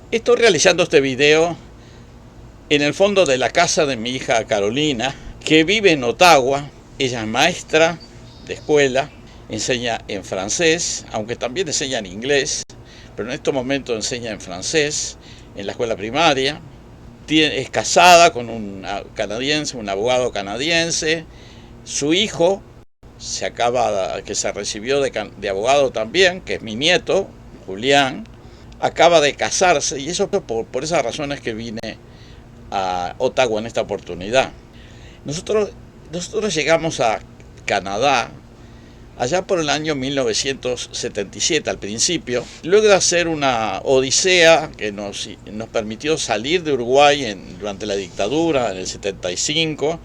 Estoy realizando este video en el fondo de la casa de mi hija Carolina, que vive en Ottawa. Ella es maestra de escuela, enseña en francés, aunque también enseña en inglés, pero en estos momentos enseña en francés en la escuela primaria. Es casada con un canadiense, un abogado canadiense. Su hijo que se recibió de abogado también, que es mi nieto, Julián, acaba de casarse, y eso por esas razones que vine a Ottawa en esta oportunidad. Nosotros, nosotros llegamos a Canadá allá por el año 1977 al principio, luego de hacer una odisea que nos permitió salir de Uruguay durante la dictadura en el 75,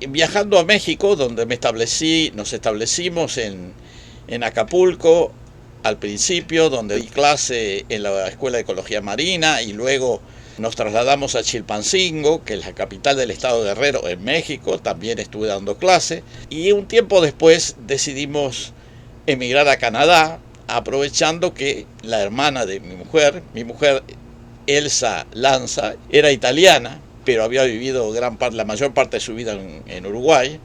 viajando a México, donde nos establecimos en Acapulco al principio, donde di clase en la Escuela de Ecología Marina, y luego nos trasladamos a Chilpancingo, que es la capital del estado de Guerrero, en México. También estuve dando clase, y un tiempo después decidimos emigrar a Canadá, aprovechando que la hermana de mi mujer Elsa Lanza, era italiana, pero había vivido la mayor parte de su vida en Uruguay,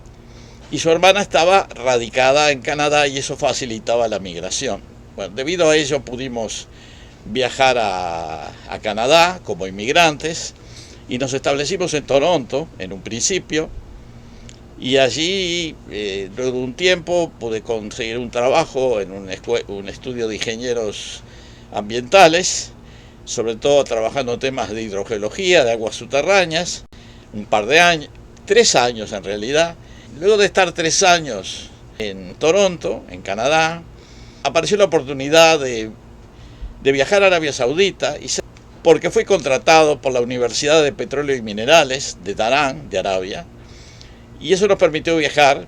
y su hermana estaba radicada en Canadá, y eso facilitaba la migración. Bueno, debido a ello pudimos viajar a Canadá como inmigrantes, y nos establecimos en Toronto en un principio, y allí luego de un tiempo pude conseguir un trabajo en un estudio de ingenieros ambientales, sobre todo trabajando en temas de hidrogeología, de aguas subterráneas, un par de años, 3 años en realidad. Luego de estar 3 años en Toronto, en Canadá, apareció la oportunidad de viajar a Arabia Saudita, porque fui contratado por la Universidad de Petróleo y Minerales de Darán, de Arabia, y eso nos permitió viajar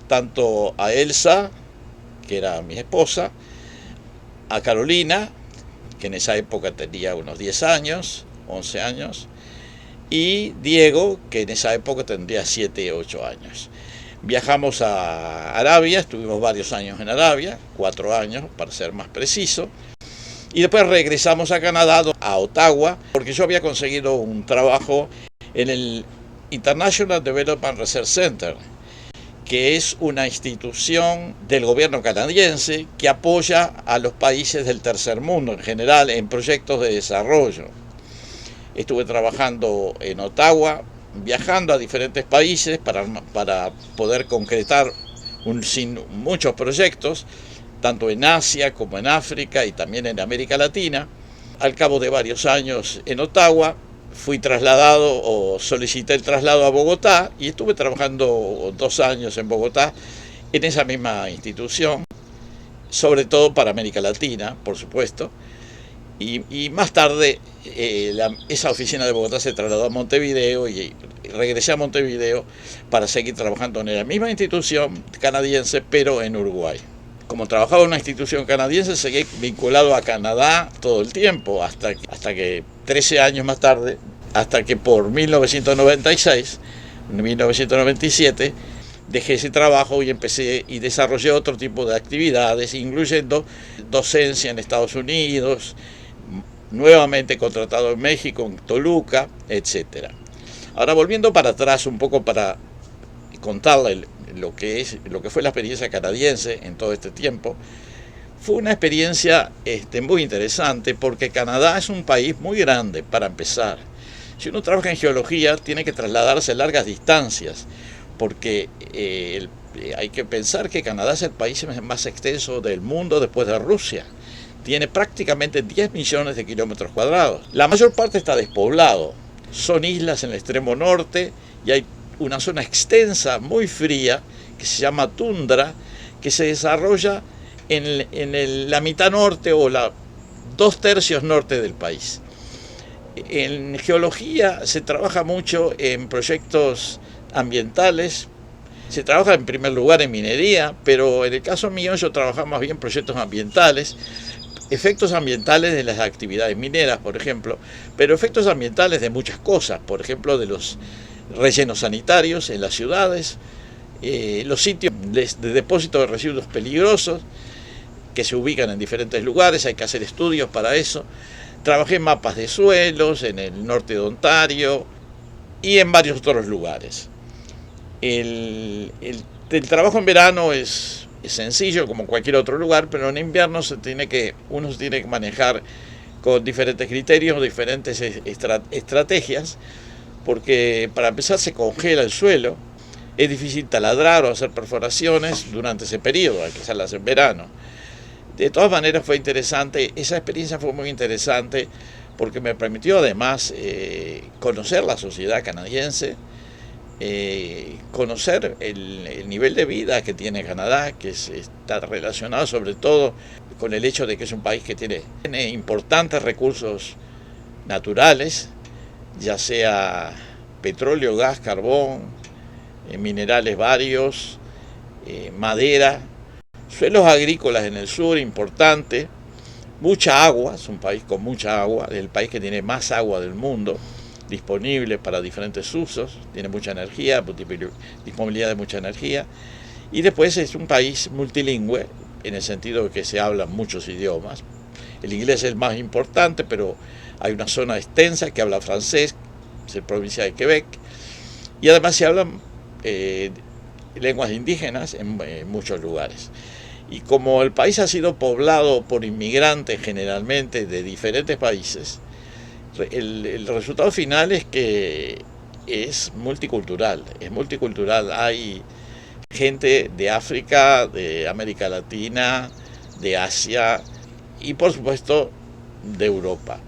tanto a Elsa, que era mi esposa, a Carolina, que en esa época tenía unos 10 años, 11 años, y Diego, que en esa época tendría 7, 8 años. Viajamos a Arabia, estuvimos varios años en Arabia, 4 años para ser más preciso, y después regresamos a Canadá, a Ottawa, porque yo había conseguido un trabajo en el International Development Research Center, que es una institución del gobierno canadiense que apoya a los países del tercer mundo en general en proyectos de desarrollo. Estuve trabajando en Ottawa, viajando a diferentes países para poder concretar muchos proyectos, tanto en Asia como en África y también en América Latina. Al cabo de varios años en Ottawa, fui trasladado o solicité el traslado a Bogotá, y estuve trabajando 2 años en Bogotá en esa misma institución, sobre todo para América Latina, por supuesto. Y más tarde esa oficina de Bogotá se trasladó a Montevideo, y regresé a Montevideo para seguir trabajando en la misma institución canadiense, pero en Uruguay. Como trabajaba en una institución canadiense, seguí vinculado a Canadá todo el tiempo, hasta que 13 años más tarde, hasta que por 1997, dejé ese trabajo y desarrollé otro tipo de actividades, incluyendo docencia en Estados Unidos, nuevamente contratado en México, en Toluca, etc. Ahora, volviendo para atrás un poco para contarle lo que fue la experiencia canadiense en todo este tiempo. Fue una experiencia muy interesante, porque Canadá es un país muy grande para empezar. Si uno trabaja en geología, tiene que trasladarse a largas distancias, porque hay que pensar que Canadá es el país más extenso del mundo después de Rusia. Tiene prácticamente 10 millones de kilómetros cuadrados. La mayor parte está despoblado. Son islas en el extremo norte, y hay una zona extensa, muy fría, que se llama tundra, que se desarrolla en la mitad norte o 2/3 norte del país. En geología se trabaja mucho en proyectos ambientales. Se trabaja en primer lugar en minería, pero en el caso mío yo trabajaba más bien en proyectos ambientales, efectos ambientales de las actividades mineras, por ejemplo, pero efectos ambientales de muchas cosas, por ejemplo, de los rellenos sanitarios en las ciudades, los sitios de depósito de residuos peligrosos que se ubican en diferentes lugares. Hay que hacer estudios para eso. Trabajé en mapas de suelos en el norte de Ontario y en varios otros lugares. El trabajo en verano es sencillo como cualquier otro lugar, pero en invierno uno se tiene que manejar con diferentes criterios, diferentes estrategias, porque para empezar se congela el suelo, es difícil taladrar o hacer perforaciones durante ese periodo, hay que hacerlas en verano. De todas maneras fue interesante, esa experiencia fue muy interesante porque me permitió además conocer la sociedad canadiense, conocer el nivel de vida que tiene Canadá, que está relacionado sobre todo con el hecho de que es un país que tiene importantes recursos naturales, ya sea petróleo, gas, carbón, minerales varios, madera, suelos agrícolas en el sur importante, mucha agua, es un país con mucha agua, es el país que tiene más agua del mundo disponible para diferentes usos, tiene mucha energía, disponibilidad de mucha energía, y después es un país multilingüe en el sentido de que se hablan muchos idiomas. El inglés es el más importante, pero hay una zona extensa que habla francés, es la provincia de Quebec, y además se hablan lenguas indígenas en muchos lugares. Y como el país ha sido poblado por inmigrantes generalmente de diferentes países, el resultado final es que es multicultural, hay gente de África, de América Latina, de Asia y por supuesto de Europa.